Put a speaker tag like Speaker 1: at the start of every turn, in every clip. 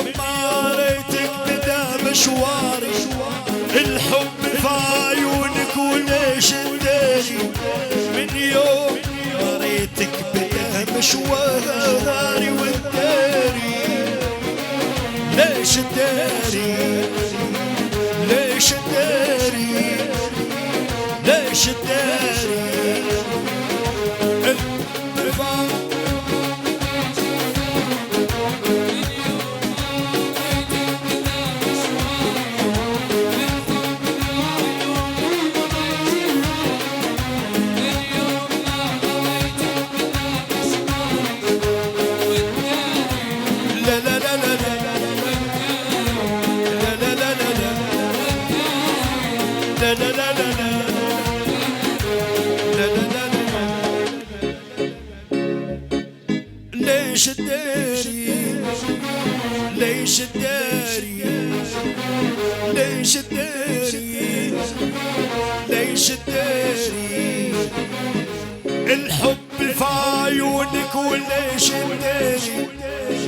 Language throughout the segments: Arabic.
Speaker 1: يوم ما ريتك بدا مشواري، الحب في عيونك وليش تداري، من يوم ما ريتك بدا مشواري والداري، ليش تداري ليش تداري ليش تداري. ليش تداري ليش تداري ليش تداري ليش تداري، الحب في عيونك وليش تداري،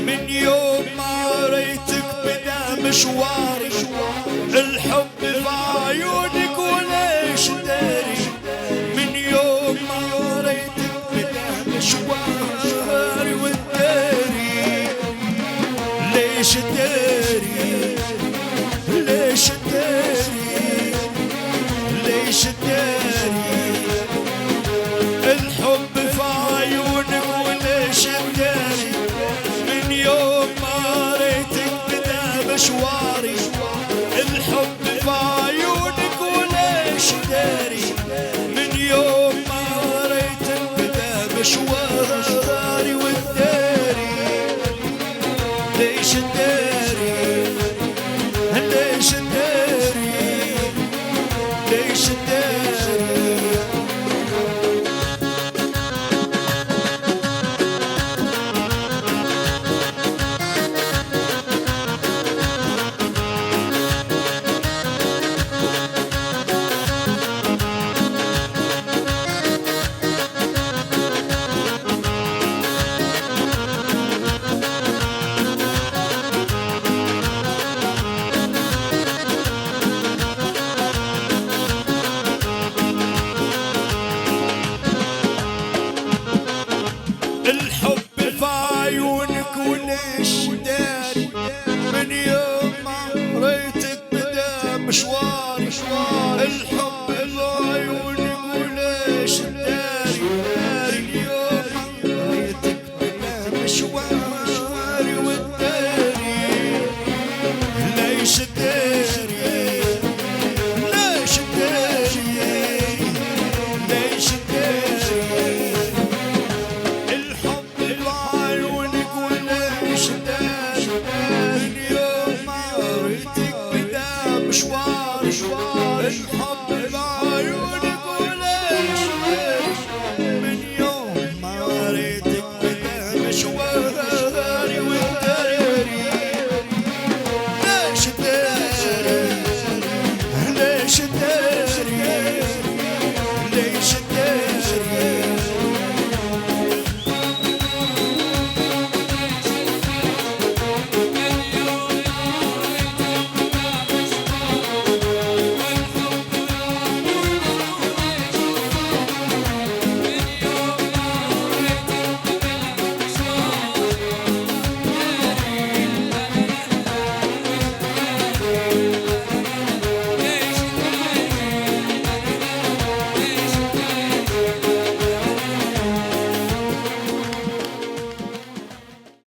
Speaker 1: من يوم ما ريتك بدا مشواري، الحب في عيونك وليش تداري، من يوم ما ريتك بدا مشواري والداري، ليش تداري ليش تداري ليش تداري، الحب في عيونك وليش تداري، من يوم ما ريتك بدا مشواري، الحب في عيونك وليش تداري، من يوم ما ريتك بدا مشواري والداري، ليش تداري